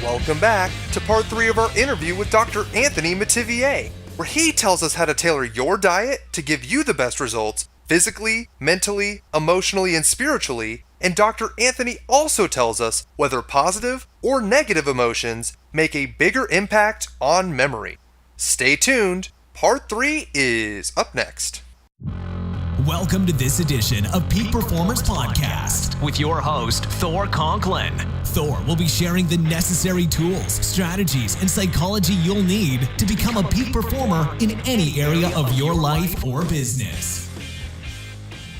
Welcome back to part 3 of our interview with Dr. Anthony Metivier, where he tells us how to tailor your diet to give you the best results physically, mentally, emotionally, and spiritually. And Dr. Anthony also tells us whether positive or negative emotions make a bigger impact on memory. Stay tuned. Part 3 is up next. Welcome to this edition of Peak Performance Podcast with your host, Thor Conklin. Thor will be sharing the necessary tools, strategies, and psychology you'll need to become a peak performer in any area of your life or business.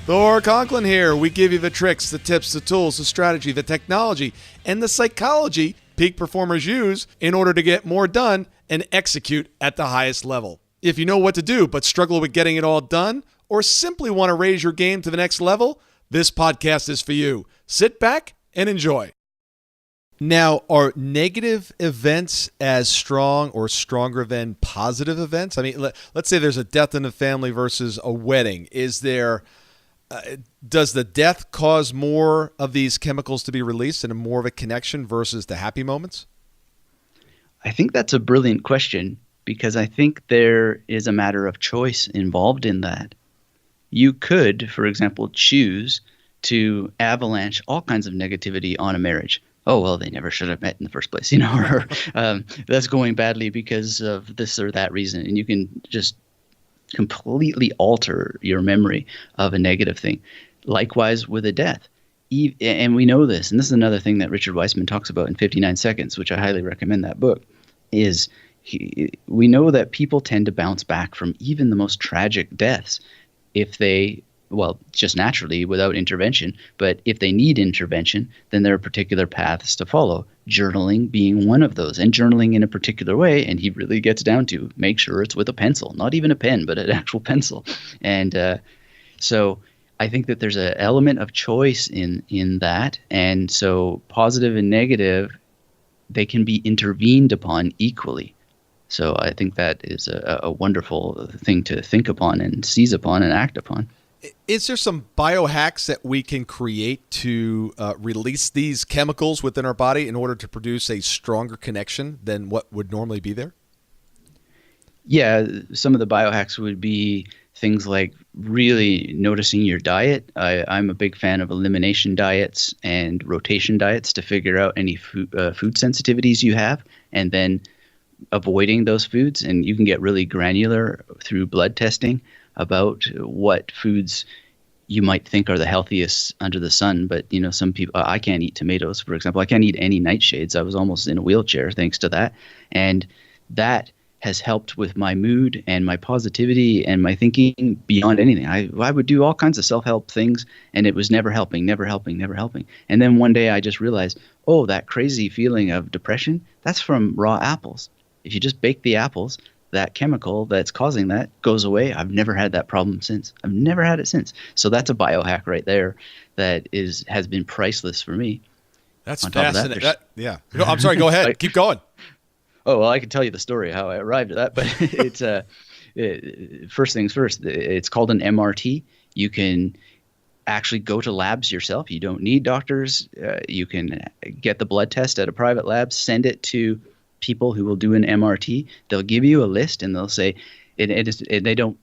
Thor Conklin here. We give you the tricks, the tips, the tools, the strategy, the technology, and the psychology peak performers use in order to get more done and execute at the highest level. If you know what to do but struggle with getting it all done, or simply want to raise your game to the next level, this podcast is for you. Sit back and enjoy. Now, are negative events as strong or stronger than positive events? I mean, let's say there's a death in the family versus a wedding. Is there, does the death cause more of these chemicals to be released and more of a connection versus the happy moments? I think that's a brilliant question because I think there is a matter of choice involved in that. You could, for example, choose to avalanche all kinds of negativity on a marriage. Oh, well, they never should have met in the first place, or that's going badly because of this or that reason. And you can just completely alter your memory of a negative thing. Likewise with a death. And we know this, and this is another thing that Richard Weissman talks about in 59 Seconds, which I highly recommend that book, is we know that people tend to bounce back from even the most tragic deaths if they, well, just naturally without intervention, but if they need intervention, then there are particular paths to follow, journaling being one of those, and journaling in a particular way. And he really gets down to make sure it's with a pencil, not even a pen, but an actual pencil. And so I think that there's an element of choice in that. And so positive and negative, they can be intervened upon equally. So I think that is a wonderful thing to think upon and seize upon and act upon. Is there some biohacks that we can create to release these chemicals within our body in order to produce a stronger connection than what would normally be there? Yeah, some of the biohacks would be things like really noticing your diet. I'm a big fan of elimination diets and rotation diets to figure out any food sensitivities you have, and then avoiding those foods. And you can get really granular through blood testing about what foods you might think are the healthiest under the sun. But, some people, I can't eat tomatoes, for example. I can't eat any nightshades. I was almost in a wheelchair thanks to that. And that has helped with my mood and my positivity and my thinking beyond anything. I would do all kinds of self-help things, and it was never helping. And then one day I just realized, oh, that crazy feeling of depression, that's from raw apples. If you just bake the apples, that chemical that's causing that goes away. I've never had that problem since. I've never had it since. So that's a biohack right there that has been priceless for me. That's fascinating. Yeah. No, I'm sorry. Go ahead. Keep going. Oh, well, I can tell you the story how I arrived at that, but it's first things first. It's called an MRT. You can actually go to labs yourself. You don't need doctors. You can get the blood test at a private lab, send it to people who will do an MRT. They'll give you a list and they'll say, they don't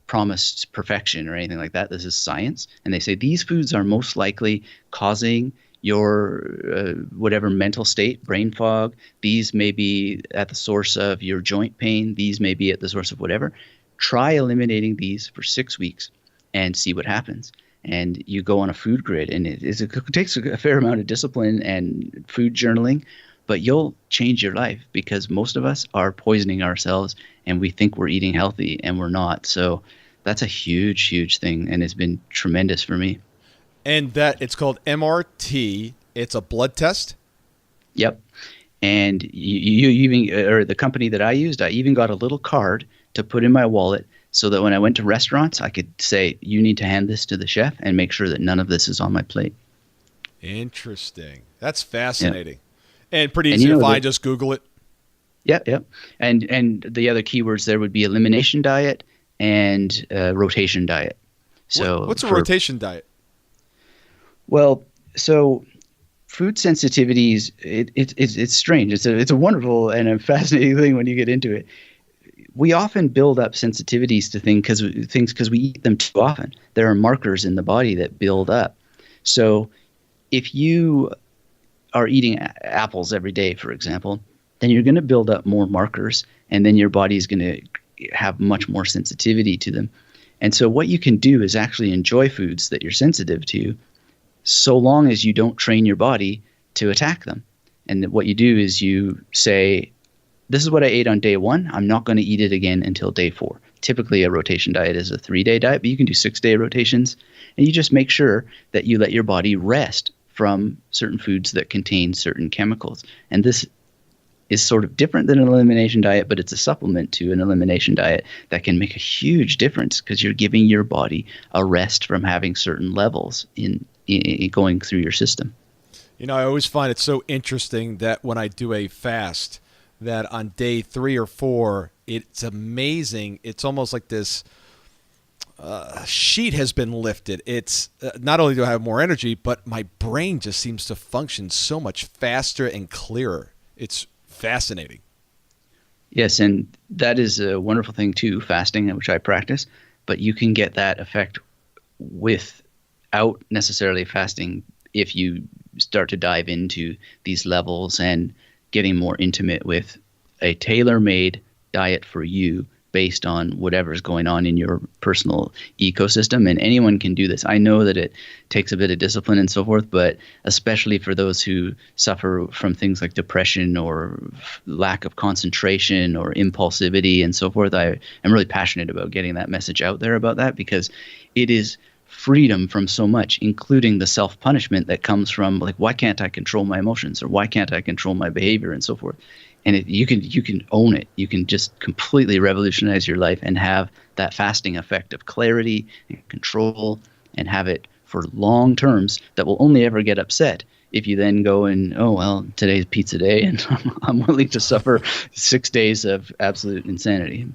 promise perfection or anything like that. This is science. And they say these foods are most likely causing your whatever mental state, brain fog. These may be at the source of your joint pain. These may be at the source of whatever. Try eliminating these for 6 weeks and see what happens. And you go on a food grid, and it takes a fair amount of discipline and food journaling, but you'll change your life because most of us are poisoning ourselves and we think we're eating healthy and we're not. So that's a huge, huge thing, and it's been tremendous for me. And that it's called MRT. It's a blood test? Yep. And you even, or the company that I used, I even got a little card to put in my wallet so that when I went to restaurants, I could say, you need to hand this to the chef and make sure that none of this is on my plate. Interesting. That's fascinating. Yep. And pretty easy to find. Just Google it. Yep. And the other keywords there would be elimination diet and rotation diet. So what's a rotation diet? Well, so food sensitivities, it's strange. It's a wonderful and a fascinating thing when you get into it. We often build up sensitivities to things because we eat them too often. There are markers in the body that build up. So if you are eating apples every day, for example, then you're going to build up more markers, and then your body is going to have much more sensitivity to them. And so what you can do is actually enjoy foods that you're sensitive to, so long as you don't train your body to attack them. And what you do is you say, this is what I ate on day 1. I'm not going to eat it again until day 4. Typically, a rotation diet is a 3-day diet, but you can do 6-day rotations. And you just make sure that you let your body rest from certain foods that contain certain chemicals. And this is sort of different than an elimination diet, but it's a supplement to an elimination diet that can make a huge difference because you're giving your body a rest from having certain levels in going through your system. You know, I always find it so interesting that when I do a fast, that on day 3 or 4, it's amazing. It's almost like this sheet has been lifted. It's not only do I have more energy, but my brain just seems to function so much faster and clearer. It's fascinating. Yes, and that is a wonderful thing too, fasting, which I practice. But you can get that effect without necessarily fasting if you start to dive into these levels and getting more intimate with a tailor-made diet for you based on whatever's going on in your personal ecosystem. And anyone can do this. I know that it takes a bit of discipline and so forth, but especially for those who suffer from things like depression or lack of concentration or impulsivity and so forth, I am really passionate about getting that message out there about that, because it is freedom from so much, including the self-punishment that comes from, like, why can't I control my emotions, or why can't I control my behavior and so forth. And you can own it. You can just completely revolutionize your life and have that fasting effect of clarity and control, and have it for long terms that will only ever get upset if you then go and, oh, well, today's pizza day and I'm willing to suffer 6 days of absolute insanity.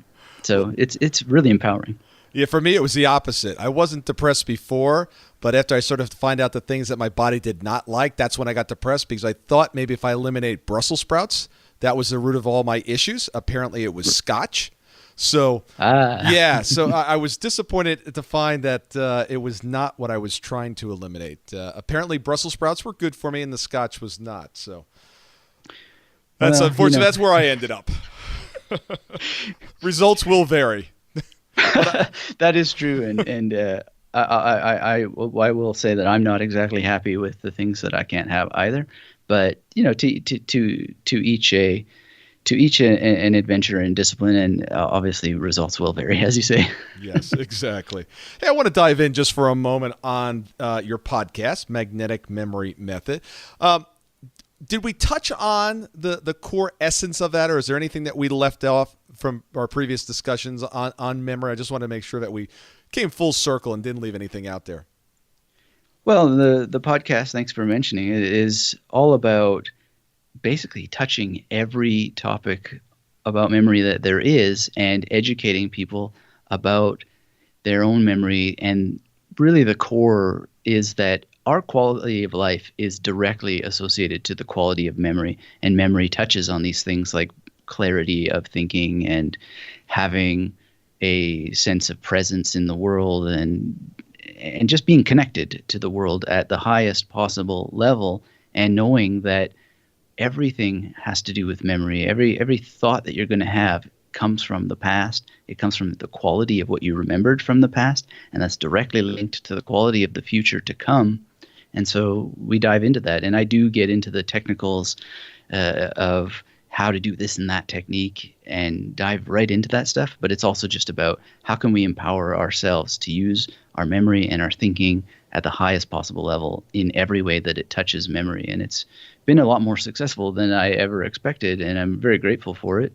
So it's really empowering. Yeah, for me, it was the opposite. I wasn't depressed before, but after I sort of find out the things that my body did not like, that's when I got depressed, because I thought maybe if I eliminate Brussels sprouts, that was the root of all my issues. Apparently, it was Scotch. So, yeah, so I was disappointed to find that it was not what I was trying to eliminate. Apparently, Brussels sprouts were good for me, and the Scotch was not. So, that's unfortunate. That's where I ended up. Results will vary. That is true, and I will say that I'm not exactly happy with the things that I can't have either. But to each an adventure and discipline, and obviously results will vary, as you say. Yes, exactly. Hey, I want to dive in just for a moment on your podcast, Magnetic Memory Method. Did we touch on the core essence of that, or is there anything that we left off from our previous discussions on memory? I just want to make sure that we came full circle and didn't leave anything out there. Well, the podcast, thanks for mentioning it, is all about basically touching every topic about memory that there is and educating people about their own memory. And really the core is that our quality of life is directly associated to the quality of memory, and memory touches on these things like clarity of thinking and having a sense of presence in the world, and just being connected to the world at the highest possible level, and knowing that everything has to do with memory. Every thought that you're going to have comes from the past. It comes from the quality of what you remembered from the past, and that's directly linked to the quality of the future to come. And so we dive into that, and I do get into the technicals of how to do this and that technique and dive right into that stuff. But it's also just about how can we empower ourselves to use our memory and our thinking at the highest possible level in every way that it touches memory. And it's been a lot more successful than I ever expected, and I'm very grateful for it.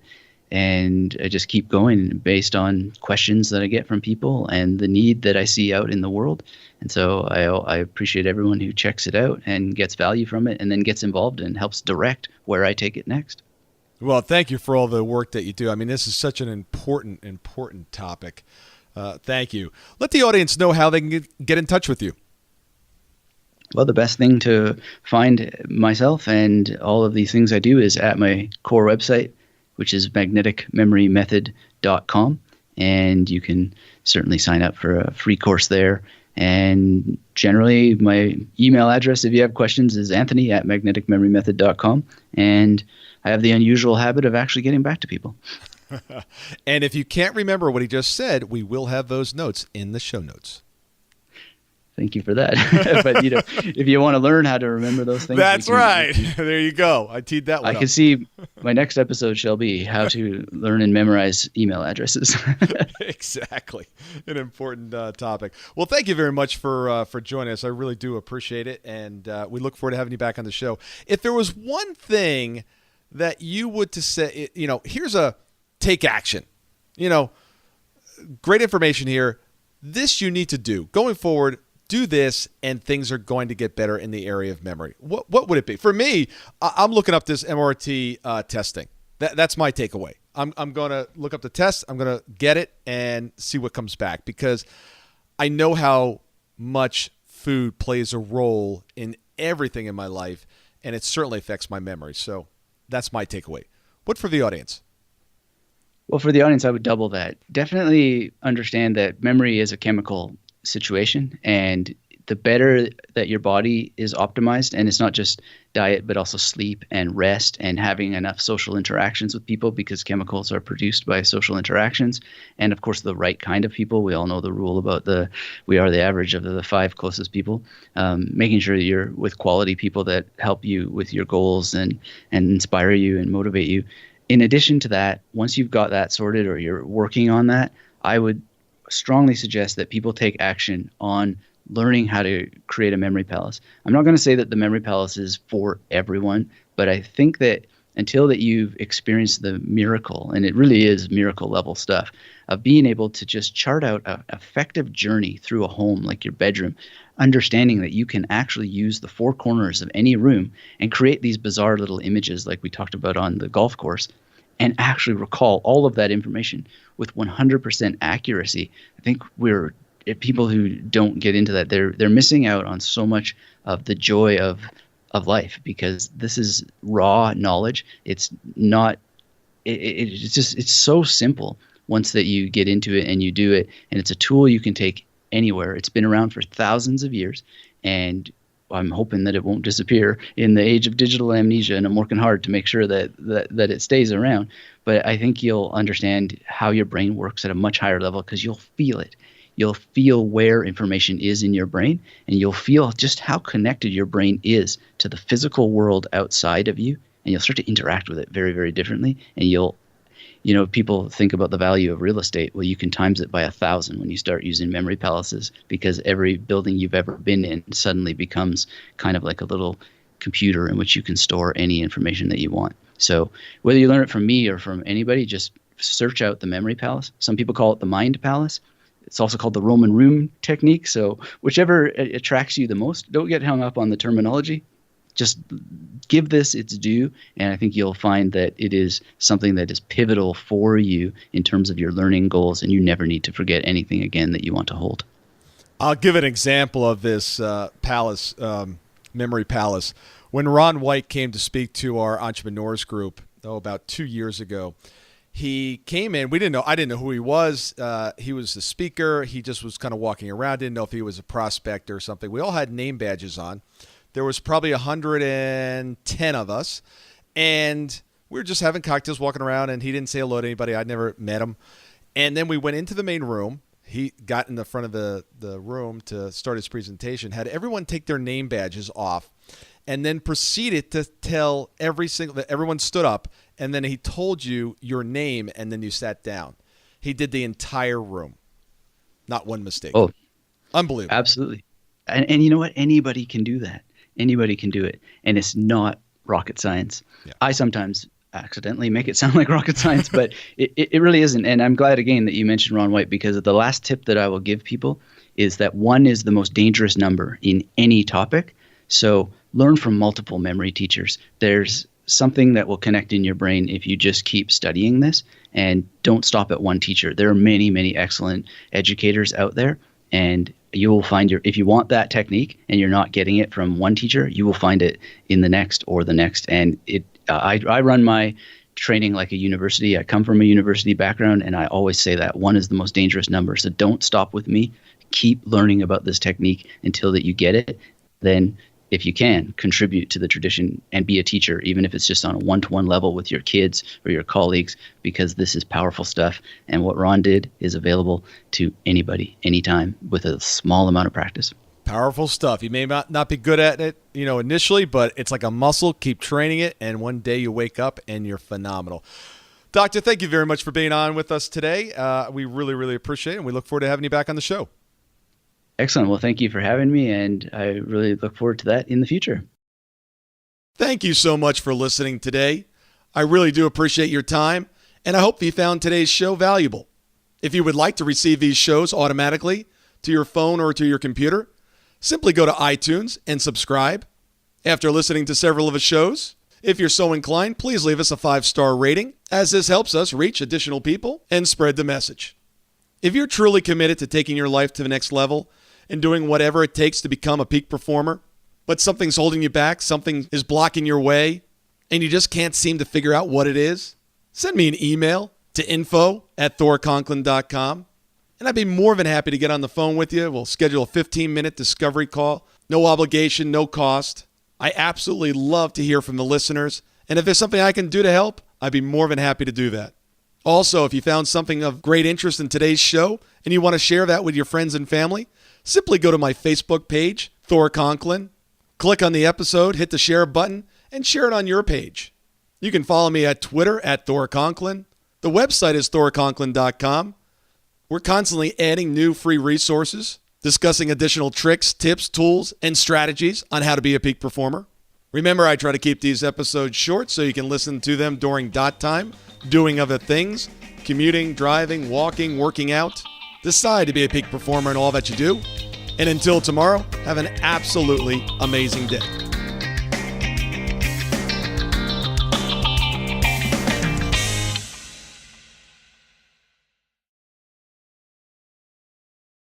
And I just keep going based on questions that I get from people and the need that I see out in the world. And so I appreciate everyone who checks it out and gets value from it and then gets involved and helps direct where I take it next. Well, thank you for all the work that you do. I mean, this is such an important topic. Thank you. Let the audience know how they can get in touch with you. Well, the best thing to find myself and all of these things I do is at my core website, which is magneticmemorymethod.com. And you can certainly sign up for a free course there. And generally, my email address, if you have questions, is anthony@magneticmemorymethod.com. And I have the unusual habit of actually getting back to people. And if you can't remember what he just said, we will have those notes in the show notes. Thank you for that. But if you want to learn how to remember those things, that's right. There you go. I teed that one. I can see my next episode shall be how to learn and memorize email addresses. Exactly, an important topic. Well, thank you very much for joining us. I really do appreciate it, and we look forward to having you back on the show. If there was one thing that you would to say, here's a take action. Great information here. This you need to do going forward. Do this, and things are going to get better in the area of memory. What would it be? For me, I'm looking up this MRT testing. That's my takeaway. I'm going to look up the test. I'm going to get it and see what comes back, because I know how much food plays a role in everything in my life, and it certainly affects my memory. So that's my takeaway. What for the audience? Well, for the audience, I would double that. Definitely understand that memory is a chemical situation, and the better that your body is optimized, and it's not just diet but also sleep and rest and having enough social interactions with people, because chemicals are produced by social interactions, and of course the right kind of people. We all know the rule about we are the average of the 5 closest people. Making sure that you're with quality people that help you with your goals and inspire you and motivate you. In addition to that, once you've got that sorted or you're working on that, I would strongly suggest that people take action on learning how to create a memory palace. I'm not going to say that the memory palace is for everyone, but I think that until that you've experienced the miracle, and it really is miracle level stuff, of being able to just chart out an effective journey through a home like your bedroom, understanding that you can actually use the 4 corners of any room and create these bizarre little images like we talked about on the golf course, and actually recall all of that information with 100% accuracy. I think people who don't get into that, they're missing out on so much of the joy of life, because this is raw knowledge. It's not. It's so simple once that you get into it and you do it, and it's a tool you can take anywhere. It's been around for thousands of years, and I'm hoping that it won't disappear in the age of digital amnesia, and I'm working hard to make sure that it stays around. But I think you'll understand how your brain works at a much higher level, because you'll feel it. You'll feel where information is in your brain, and you'll feel just how connected your brain is to the physical world outside of you, and you'll start to interact with it very, very differently. And people think about the value of real estate. Well, you can times it by 1,000 when you start using memory palaces, because every building you've ever been in suddenly becomes kind of like a little computer in which you can store any information that you want. So whether you learn it from me or from anybody, just search out the memory palace. Some people call it the mind palace. It's also called the Roman room technique. So whichever attracts you the most, don't get hung up on the terminology. Just give this its due, and I think you'll find that it is something that is pivotal for you in terms of your learning goals, and you never need to forget anything again that you want to hold. I'll give an example of this palace, memory palace. When Ron White came to speak to our entrepreneurs group, about 2 years ago, he came in. I didn't know who he was. He was the speaker. He just was kind of walking around. Didn't know if he was a prospect or something. We all had name badges on. There was probably 110 of us, and we were just having cocktails, walking around, and he didn't say hello to anybody. I'd never met him. And then we went into the main room. He got in the front of the room to start his presentation, had everyone take their name badges off, and then proceeded to tell everyone stood up, and then he told you your name, and then you sat down. He did the entire room. Not one mistake. Oh, unbelievable. Absolutely. And you know what? Anybody can do that. Anybody can do it. And it's not rocket science. Yeah. I sometimes accidentally make it sound like rocket science, but it really isn't. And I'm glad, again, that you mentioned Ron White, because the last tip that I will give people is that 1 is the most dangerous number in any topic. So learn from multiple memory teachers. There's something that will connect in your brain if you just keep studying this, and don't stop at one teacher. There are many, many excellent educators out there, and you will find if you want that technique and you're not getting it from one teacher, you will find it in the next or the next. And I run my training like a university. I come from a university background, and I always say that 1 is the most dangerous number. So don't stop with me. Keep learning about this technique until that you get it. Then, if you can, contribute to the tradition and be a teacher, even if it's just on a one-to-one level with your kids or your colleagues, because this is powerful stuff. And what Ron did is available to anybody, anytime, with a small amount of practice. Powerful stuff. You may not be good at it, initially, but it's like a muscle. Keep training it, and one day you wake up and you're phenomenal. Doctor, thank you very much for being on with us today. We really, really appreciate it, and we look forward to having you back on the show. Excellent. Well, thank you for having me, and I really look forward to that in the future. Thank you so much for listening today. I really do appreciate your time, and I hope you found today's show valuable. If you would like to receive these shows automatically to your phone or to your computer, simply go to iTunes and subscribe. After listening to several of the shows, if you're so inclined, please leave us a 5-star rating, as this helps us reach additional people and spread the message. If you're truly committed to taking your life to the next level and doing whatever it takes to become a peak performer, but something's holding you back, something is blocking your way, and you just can't seem to figure out what it is, send me an email to info@thorconklin.com, and I'd be more than happy to get on the phone with you. We'll schedule a 15-minute discovery call. No obligation, no cost. I absolutely love to hear from the listeners, and if there's something I can do to help, I'd be more than happy to do that. Also, if you found something of great interest in today's show and you want to share that with your friends and family, simply go to my Facebook page, Thor Conklin, click on the episode, hit the share button, and share it on your page. You can follow me at Twitter at Thor Conklin. The website is thorconklin.com. We're constantly adding new free resources, discussing additional tricks, tips, tools, and strategies on how to be a peak performer. Remember, I try to keep these episodes short so you can listen to them during dot time, doing other things, commuting, driving, walking, working out. Decide to be a peak performer in all that you do. And until tomorrow, have an absolutely amazing day.